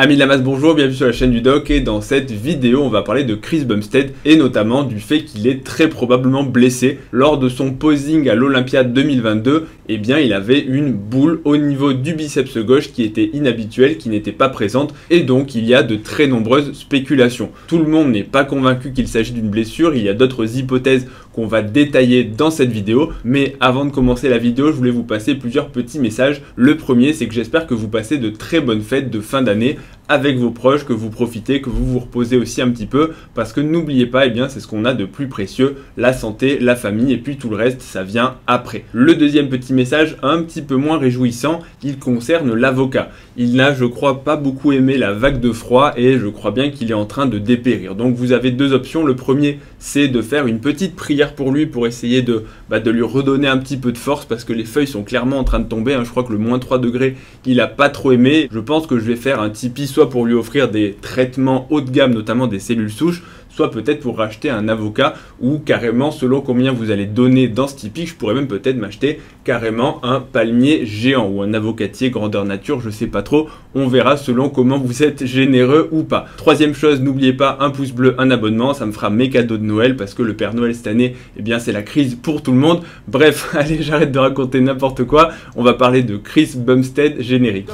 Amis de la masse, bonjour, bienvenue sur la chaîne du Doc et dans cette vidéo on va parler de Chris Bumstead et notamment du fait qu'il est très probablement blessé. Lors de son posing à l'Olympia 2022, eh bien il avait une boule au niveau du biceps gauche qui était inhabituelle, qui n'était pas présente et donc il y a de très nombreuses spéculations. Tout le monde n'est pas convaincu qu'il s'agit d'une blessure, il y a d'autres hypothèses qu'on va détailler dans cette vidéo, mais avant de commencer la vidéo, je voulais vous passer plusieurs petits messages. Le premier, c'est que j'espère que vous passez de très bonnes fêtes de fin d'année avec vos proches, que vous profitez, que vous vous reposez aussi un petit peu, parce que n'oubliez pas, eh bien, c'est ce qu'on a de plus précieux, la santé, la famille, et puis tout le reste, ça vient après. Le deuxième petit message, un petit peu moins réjouissant, il concerne l'avocat. Il n'a, je crois, pas beaucoup aimé la vague de froid, et je crois bien qu'il est en train de dépérir. Donc vous avez deux options. Le premier, c'est de faire une petite prière pour lui, pour essayer de lui redonner un petit peu de force, parce que les feuilles sont clairement en train de tomber, hein. Je crois que le moins 3 degrés, il a pas trop aimé. Je pense que je vais faire un Tipeee, soit pour lui offrir des traitements haut de gamme, notamment des cellules souches, soit peut-être pour racheter un avocat, ou carrément selon combien vous allez donner dans ce Tipeee, je pourrais même peut-être m'acheter carrément un palmier géant ou un avocatier grandeur nature, je sais pas trop, on verra selon comment vous êtes généreux ou pas. Troisième chose, n'oubliez pas un pouce bleu, un abonnement, ça me fera mes cadeaux de Noël parce que le Père Noël cette année, eh bien c'est la crise pour tout le monde. Bref, allez, j'arrête de raconter n'importe quoi, on va parler de Chris Bumstead générique.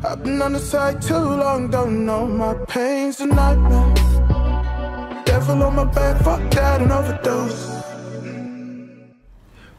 I've been on the side too long, don't know my pain's a nightmare. Devil on my back, fuck that and overdose.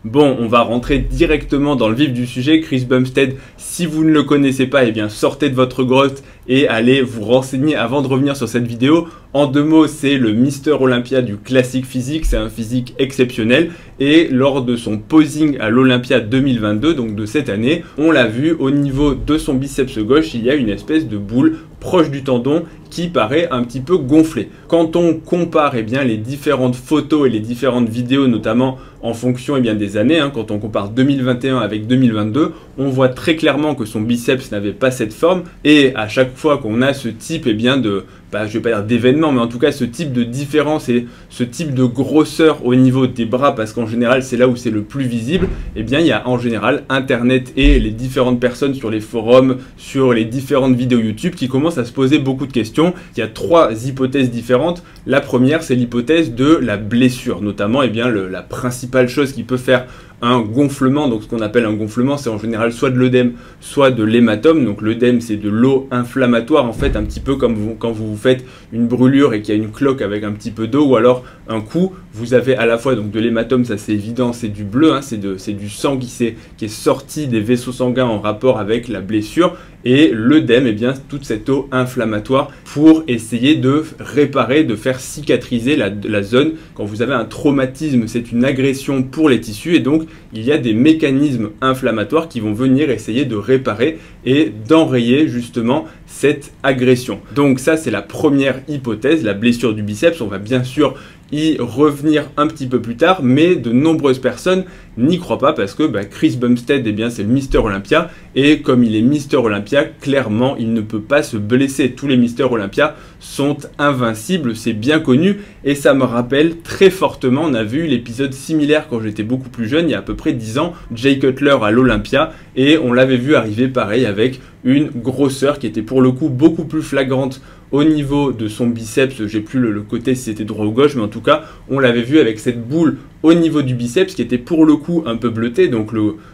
Bon, on va rentrer directement dans le vif du sujet. Chris Bumstead, si vous ne le connaissez pas, eh bien sortez de votre grotte et allez vous renseigner avant de revenir sur cette vidéo. En deux mots, c'est le Mister Olympia du classique physique, c'est un physique exceptionnel et lors de son posing à l'Olympia 2022, donc de cette année, on l'a vu au niveau de son biceps gauche, il y a une espèce de boule proche du tendon qui paraît un petit peu gonflé. Quand on compare eh bien, les différentes photos et les différentes vidéos, notamment en fonction eh bien, des années, hein, quand on compare 2021 avec 2022, on voit très clairement que son biceps n'avait pas cette forme et à chaque fois qu'on a ce type eh bien, de, je vais pas dire d'événement, mais en tout cas ce type de différence et ce type de grosseur au niveau des bras, parce qu'en général c'est là où c'est le plus visible, eh bien il y a en général Internet et les différentes personnes sur les forums, sur les différentes vidéos YouTube qui commencent à se poser beaucoup de questions. Il y a trois hypothèses différentes. La première, c'est l'hypothèse de la blessure, notamment eh bien, la principale chose qui peut faire un gonflement. Donc ce qu'on appelle un gonflement, c'est en général soit de l'œdème, soit de l'hématome. Donc l'œdème, c'est de l'eau inflammatoire, en fait, un petit peu comme quand vous faites une brûlure et qu'il y a une cloque avec un petit peu d'eau, ou alors un coup, vous avez à la fois donc de l'hématome, ça c'est évident, c'est du bleu, hein, c'est du sang qui est sorti des vaisseaux sanguins en rapport avec la blessure, et l'œdème, eh bien toute cette eau inflammatoire pour essayer de réparer, de faire cicatriser la zone. Quand vous avez un traumatisme, c'est une agression pour les tissus, et donc il y a des mécanismes inflammatoires qui vont venir essayer de réparer et d'enrayer justement cette agression. Donc ça, c'est la première hypothèse, la blessure du biceps. On va bien sûr y revenir un petit peu plus tard, mais de nombreuses personnes n'y croient pas parce que Chris Bumstead, eh bien c'est le Mister Olympia, et comme il est Mister Olympia, clairement il ne peut pas se blesser. Tous les Mister Olympia sont invincibles, c'est bien connu, et ça me rappelle très fortement, on a vu l'épisode similaire quand j'étais beaucoup plus jeune, il y a à peu près 10 ans, Jay Cutler à l'Olympia, et on l'avait vu arriver pareil avec une grosseur qui était pour le coup beaucoup plus flagrante au niveau de son biceps. J'ai plus le côté si c'était droit ou gauche, mais en tout cas on l'avait vu avec cette boule au niveau du biceps qui était pour le coup un peu bleuté. Donc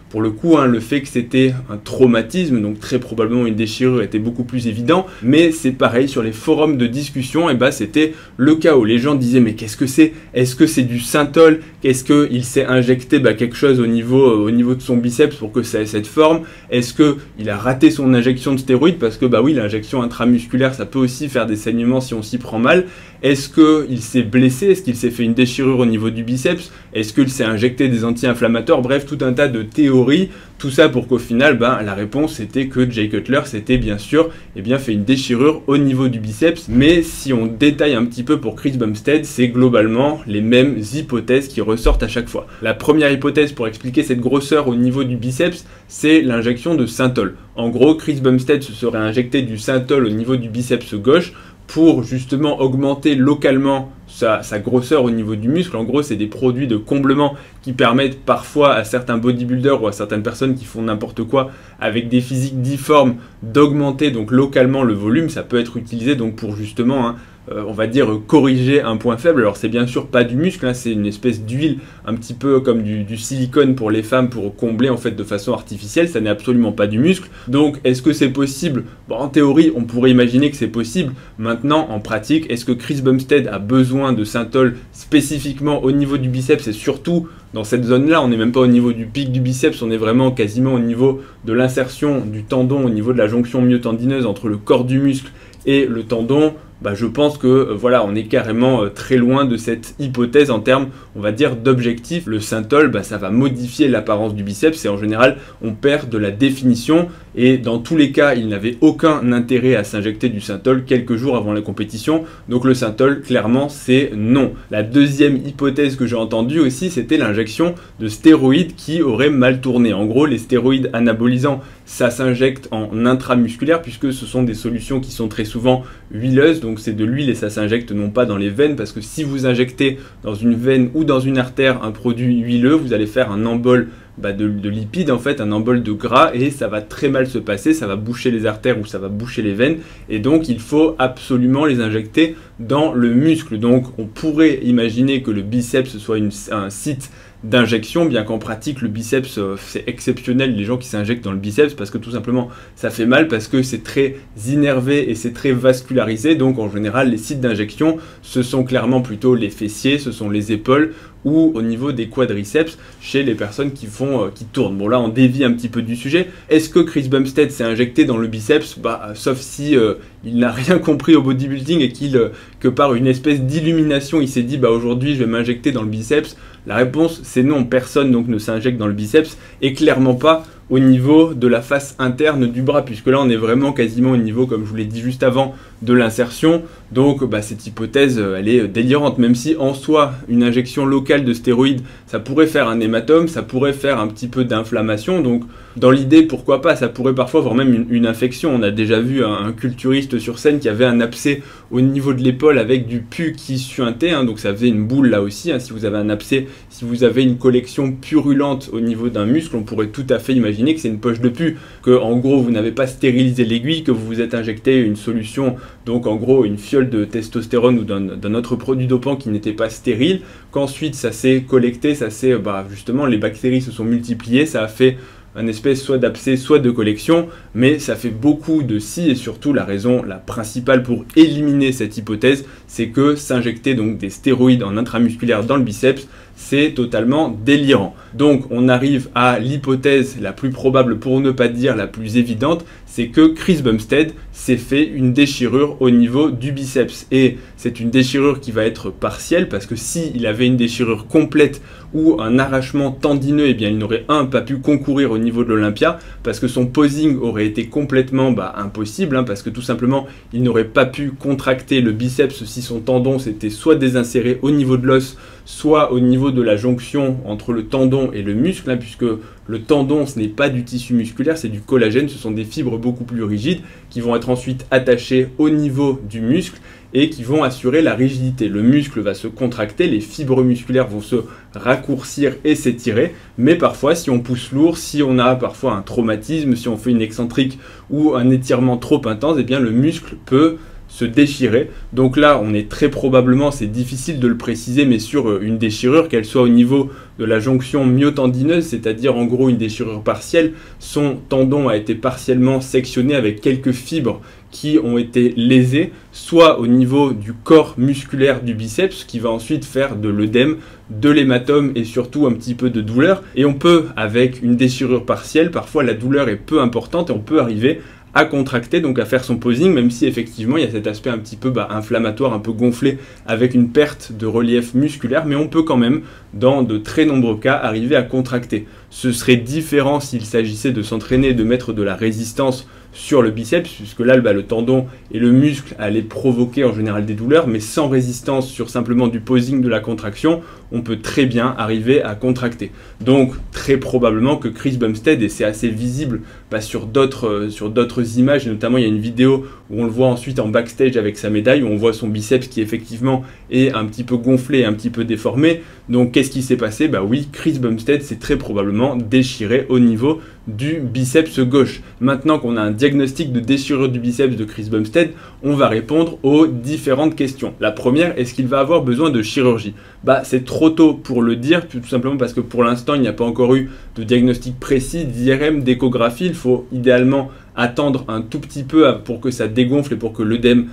pour le coup, le fait que c'était un traumatisme, donc très probablement une déchirure, était beaucoup plus évident. Mais c'est pareil, sur les forums de discussion, c'était le chaos. Les gens disaient mais qu'est-ce que c'est? Est-ce que c'est du synthol? Est-ce qu'il s'est injecté quelque chose au niveau de son biceps pour que ça ait cette forme? Est-ce qu'il a raté son injection de stéroïdes? Parce que oui, l'injection intramusculaire, ça peut aussi faire des saignements si on s'y prend mal. Est-ce qu'il s'est blessé? Est-ce qu'il s'est fait une déchirure au niveau du biceps? Est-ce qu'il s'est injecté des anti-inflammatoires? Bref, tout un tas de théories. Tout ça pour qu'au final, la réponse était que Jay Cutler s'était bien sûr fait une déchirure au niveau du biceps. Mais si on détaille un petit peu pour Chris Bumstead, c'est globalement les mêmes hypothèses qui ressortent à chaque fois. La première hypothèse pour expliquer cette grosseur au niveau du biceps, c'est l'injection de synthol. En gros, Chris Bumstead se serait injecté du synthol au niveau du biceps gauche pour justement augmenter localement sa grosseur au niveau du muscle. En gros, c'est des produits de comblement qui permettent parfois à certains bodybuilders ou à certaines personnes qui font n'importe quoi avec des physiques difformes d'augmenter donc localement le volume. Ça peut être utilisé donc pour justement on va dire corriger un point faible. Alors c'est bien sûr pas du muscle, hein, c'est une espèce d'huile un petit peu comme du silicone pour les femmes pour combler en fait de façon artificielle, ça n'est absolument pas du muscle. Donc est-ce que c'est possible? Bon, en théorie on pourrait imaginer que c'est possible. Maintenant en pratique, est-ce que Chris Bumstead a besoin de synthol spécifiquement au niveau du biceps et surtout dans cette zone-là? On n'est même pas au niveau du pic du biceps, on est vraiment quasiment au niveau de l'insertion du tendon, au niveau de la jonction myotendineuse entre le corps du muscle et le tendon. Je pense que voilà, on est carrément très loin de cette hypothèse en termes, on va dire, d'objectif. Le synthol, ça va modifier l'apparence du biceps et en général, on perd de la définition et dans tous les cas, il n'avait aucun intérêt à s'injecter du synthol quelques jours avant la compétition. Donc le synthol, clairement, c'est non. La deuxième hypothèse que j'ai entendue aussi, c'était l'injection de stéroïdes qui auraient mal tourné. En gros, les stéroïdes anabolisants, ça s'injecte en intramusculaire puisque ce sont des solutions qui sont très souvent huileuses. Donc c'est de l'huile et ça s'injecte non pas dans les veines, parce que si vous injectez dans une veine ou dans une artère un produit huileux, vous allez faire un embol de lipides, en fait, un embol de gras, et ça va très mal se passer, ça va boucher les artères ou ça va boucher les veines, et donc il faut absolument les injecter dans le muscle. Donc on pourrait imaginer que le biceps soit un site d'injection, bien qu'en pratique le biceps c'est exceptionnel les gens qui s'injectent dans le biceps parce que tout simplement ça fait mal, parce que c'est très innervé et c'est très vascularisé. Donc en général les sites d'injection ce sont clairement plutôt les fessiers, ce sont les épaules ou au niveau des quadriceps chez les personnes qui tournent. Bon là on dévie un petit peu du sujet. Est-ce que Chris Bumstead s'est injecté dans le biceps? Sauf si il n'a rien compris au bodybuilding et que par une espèce d'illumination il s'est dit aujourd'hui je vais m'injecter dans le biceps. La réponse c'est non, personne donc ne s'injecte dans le biceps et clairement pas au niveau de la face interne du bras, puisque là on est vraiment quasiment au niveau, comme je vous l'ai dit juste avant, de l'insertion. Donc cette hypothèse elle est délirante, même si en soi une injection locale de stéroïdes ça pourrait faire un hématome, ça pourrait faire un petit peu d'inflammation. Donc dans l'idée pourquoi pas, ça pourrait parfois avoir même une infection. On a déjà vu un culturiste sur scène qui avait un abcès au niveau de l'épaule avec du pus qui suintait, donc ça faisait une boule là aussi, si vous avez un abcès, si vous avez une collection purulente au niveau d'un muscle, on pourrait tout à fait imaginer que c'est une poche de pus, que en gros vous n'avez pas stérilisé l'aiguille, que vous vous êtes injecté une solution, donc en gros une fiole de testostérone ou d'un autre produit dopant qui n'était pas stérile, qu'ensuite ça s'est collecté, ça s'est justement les bactéries se sont multipliées, ça a fait un espèce soit d'abcès, soit de collection, mais ça fait beaucoup de si, et surtout la raison, la principale pour éliminer cette hypothèse, c'est que s'injecter donc des stéroïdes en intramusculaire dans le biceps, c'est totalement délirant. Donc on arrive à l'hypothèse la plus probable, pour ne pas dire la plus évidente, c'est que Chris Bumstead s'est fait une déchirure au niveau du biceps. Et c'est une déchirure qui va être partielle, parce que s'il avait une déchirure complète ou un arrachement tendineux, eh bien il n'aurait pas pu concourir au niveau de l'Olympia, parce que son posing aurait été complètement impossible, parce que tout simplement il n'aurait pas pu contracter le biceps si son tendon s'était soit désinséré au niveau de l'os, soit au niveau de la jonction entre le tendon et le muscle, puisque le tendon ce n'est pas du tissu musculaire, c'est du collagène, ce sont des fibres beaucoup plus rigides qui vont être ensuite attachées au niveau du muscle et qui vont assurer la rigidité. Le muscle va se contracter, les fibres musculaires vont se raccourcir et s'étirer, mais parfois si on pousse lourd, si on a parfois un traumatisme, si on fait une excentrique ou un étirement trop intense, eh bien le muscle peut se déchirer. Donc là on est très probablement, c'est difficile de le préciser, mais sur une déchirure, qu'elle soit au niveau de la jonction myotendineuse, c'est-à-dire en gros une déchirure partielle, son tendon a été partiellement sectionné avec quelques fibres qui ont été lésées, soit au niveau du corps musculaire du biceps, qui va ensuite faire de l'œdème, de l'hématome et surtout un petit peu de douleur. Et on peut, avec une déchirure partielle, parfois la douleur est peu importante et on peut arriver à contracter, donc à faire son posing, même si effectivement il y a cet aspect un petit peu inflammatoire, un peu gonflé, avec une perte de relief musculaire, mais on peut quand même, dans de très nombreux cas, arriver à contracter. Ce serait différent s'il s'agissait de s'entraîner et de mettre de la résistance sur le biceps, puisque là le tendon et le muscle allaient provoquer en général des douleurs, mais sans résistance sur simplement du posing de la contraction, on peut très bien arriver à contracter. Donc très probablement que Chris Bumstead, et c'est assez visible sur d'autres images, et notamment il y a une vidéo où on le voit ensuite en backstage avec sa médaille, où on voit son biceps qui effectivement est un petit peu gonflé, un petit peu déformé. Donc qu'est-ce qui s'est passé? Bah oui, Chris Bumstead s'est très probablement déchiré au niveau du biceps gauche. Maintenant qu'on a un diagnostic de déchirure du biceps de Chris Bumstead, on va répondre aux différentes questions. La première, est-ce qu'il va avoir besoin de chirurgie? Bah c'est trop tôt pour le dire, tout simplement parce que pour l'instant il n'y a pas encore eu de diagnostic précis d'IRM, d'échographie. Il faut idéalement attendre un tout petit peu pour que ça dégonfle et pour que l'œdème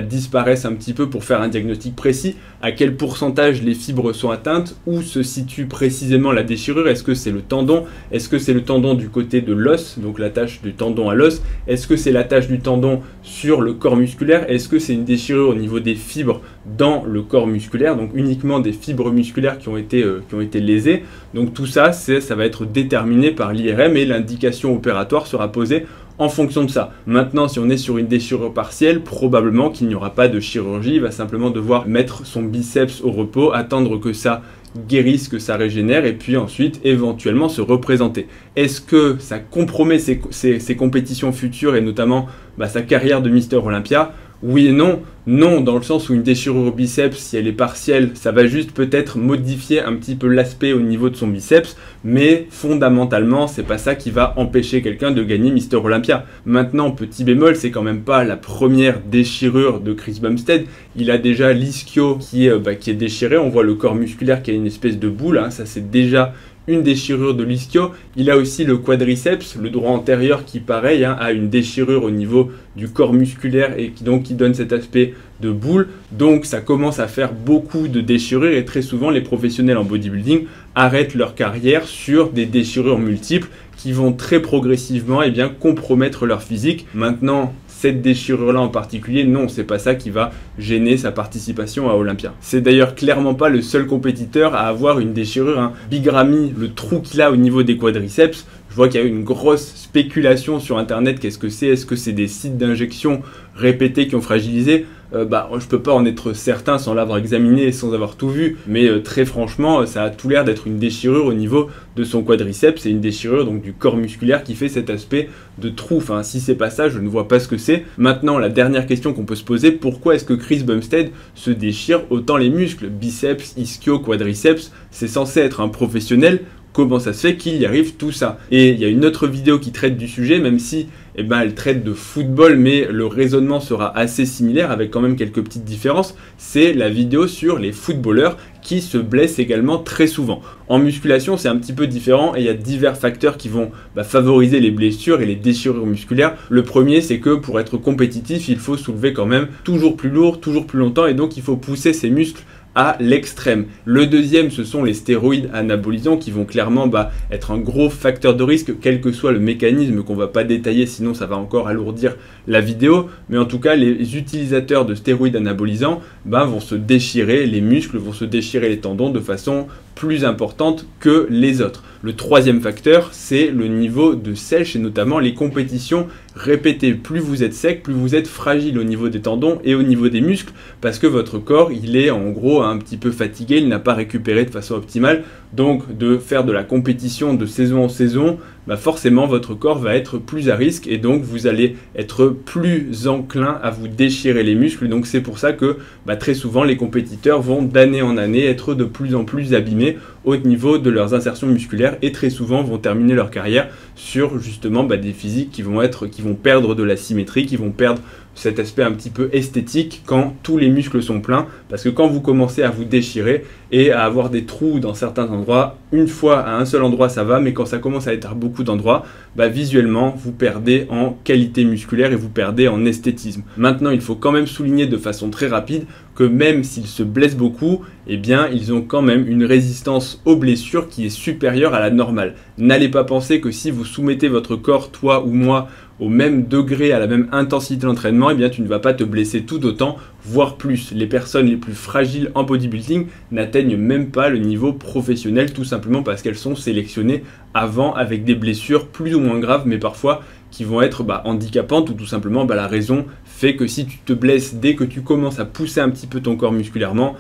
disparaisse un petit peu pour faire un diagnostic précis. À quel pourcentage les fibres sont atteintes? Où se situe précisément la déchirure? Est-ce que c'est le tendon? Est-ce que c'est le tendon du côté de l'os, donc l'attache du tendon à l'os? Est-ce que c'est l'attache du tendon sur le corps musculaire? Est-ce que c'est une déchirure au niveau des fibres dans le corps musculaire, donc uniquement des fibres musculaires qui ont été lésées? Donc tout ça, ça va être déterminé par l'IRM et l'indication opératoire sera posée en fonction de ça. Maintenant, si on est sur une déchirure partielle, probablement qu'il n'y aura pas de chirurgie. Il va simplement devoir mettre son biceps au repos, attendre que ça guérisse, que ça régénère, et puis ensuite éventuellement se représenter. Est-ce que ça compromet ses compétitions futures et notamment sa carrière de Mister Olympia? Oui et non. Non, dans le sens où une déchirure au biceps, si elle est partielle, ça va juste peut-être modifier un petit peu l'aspect au niveau de son biceps, mais fondamentalement, c'est pas ça qui va empêcher quelqu'un de gagner Mister Olympia. Maintenant, petit bémol, c'est quand même pas la première déchirure de Chris Bumstead. Il a déjà l'ischio qui est déchiré. On voit le corps musculaire qui a une espèce de boule. Ça c'est déjà une déchirure de l'ischio. Il a aussi le quadriceps, le droit antérieur qui pareil a une déchirure au niveau du corps musculaire et qui donne cet aspect de boule. Donc ça commence à faire beaucoup de déchirures et très souvent les professionnels en bodybuilding arrêtent leur carrière sur des déchirures multiples qui vont très progressivement compromettre leur physique. Maintenant, cette déchirure-là en particulier, non, c'est pas ça qui va gêner sa participation à Olympia. C'est d'ailleurs clairement pas le seul compétiteur à avoir une déchirure. Big Ramy, le trou qu'il a au niveau des quadriceps, je vois qu'il y a eu une grosse spéculation sur internet. Qu'est-ce que c'est? Est-ce que c'est des sites d'injection répétés qui ont fragilisé? Je peux pas en être certain sans l'avoir examiné et sans avoir tout vu, mais très franchement, ça a tout l'air d'être une déchirure au niveau de son quadriceps. C'est une déchirure donc du corps musculaire qui fait cet aspect de trou. Enfin, si c'est pas ça, je ne vois pas ce que c'est. Maintenant, la dernière question qu'on peut se poser, pourquoi est-ce que Chris Bumstead se déchire autant les muscles? Biceps, ischio, quadriceps, c'est censé être un professionnel. Comment ça se fait qu'il y arrive tout ça? Et il y a une autre vidéo qui traite du sujet, même si elle traite de football, mais le raisonnement sera assez similaire avec quand même quelques petites différences. C'est la vidéo sur les footballeurs qui se blessent également très souvent. En musculation, c'est un petit peu différent et il y a divers facteurs qui vont favoriser les blessures et les déchirures musculaires. Le premier, c'est que pour être compétitif, il faut soulever quand même toujours plus lourd, toujours plus longtemps et donc il faut pousser ses muscles à l'extrême. Le deuxième, ce sont les stéroïdes anabolisants qui vont clairement être un gros facteur de risque, quel que soit le mécanisme qu'on va pas détailler, sinon ça va encore alourdir la vidéo. Mais en tout cas, les utilisateurs de stéroïdes anabolisants vont se déchirer les muscles, vont se déchirer les tendons de façon plus importante que les autres. Le troisième facteur, c'est le niveau de sèche et notamment les compétitions répétées. Plus vous êtes sec, plus vous êtes fragile au niveau des tendons et au niveau des muscles parce que votre corps, il est en gros un petit peu fatigué, il n'a pas récupéré de façon optimale. Donc de faire de la compétition de saison en saison, forcément votre corps va être plus à risque et donc vous allez être plus enclin à vous déchirer les muscles. Donc c'est pour ça que très souvent les compétiteurs vont d'année en année être de plus en plus abîmés au niveau de leurs insertions musculaires et très souvent vont terminer leur carrière sur justement des physiques qui vont perdre de la symétrie, qui vont perdre cet aspect un petit peu esthétique quand tous les muscles sont pleins, parce que quand vous commencez à vous déchirer et à avoir des trous dans certains endroits, une fois à un seul endroit ça va, mais quand ça commence à être à beaucoup d'endroits, visuellement vous perdez en qualité musculaire et vous perdez en esthétisme. Maintenant, il faut quand même souligner de façon très rapide que même s'ils se blessent beaucoup, ils ont quand même une résistance aux blessures qui est supérieure à la normale. N'allez pas penser que si vous soumettez votre corps, toi ou moi, au même degré, à la même intensité d'entraînement, tu ne vas pas te blesser tout autant, voire plus. Les personnes les plus fragiles en bodybuilding n'atteignent même pas le niveau professionnel, tout simplement parce qu'elles sont sélectionnées avant avec des blessures plus ou moins graves, mais parfois qui vont être handicapantes, ou tout simplement la raison fait que si tu te blesses dès que tu commences à pousser un petit peu ton corps musculairement,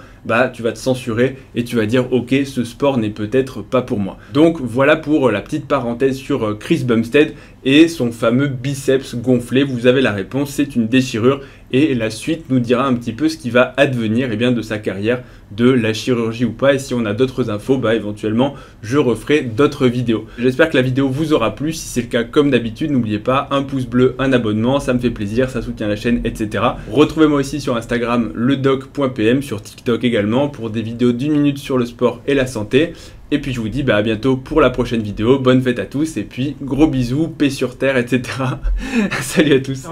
tu vas te censurer et tu vas dire ok, ce sport n'est peut-être pas pour moi. Donc voilà pour la petite parenthèse sur Chris Bumstead et son fameux biceps gonflé. Vous avez la réponse, c'est une déchirure, et la suite nous dira un petit peu ce qui va advenir de sa carrière, de la chirurgie ou pas, et si on a d'autres infos, éventuellement je referai d'autres vidéos. J'espère que la vidéo vous aura plu. Si c'est le cas, comme d'habitude, n'oubliez pas un pouce bleu, un abonnement, ça me fait plaisir, ça soutient la chaîne, etc. Retrouvez-moi aussi sur Instagram, ledoc.pm, sur TikTok également, pour des vidéos d'1 minute sur le sport et la santé. Et puis je vous dis à bientôt pour la prochaine vidéo. Bonne fête à tous et puis gros bisous, paix sur terre, etc. Salut à tous.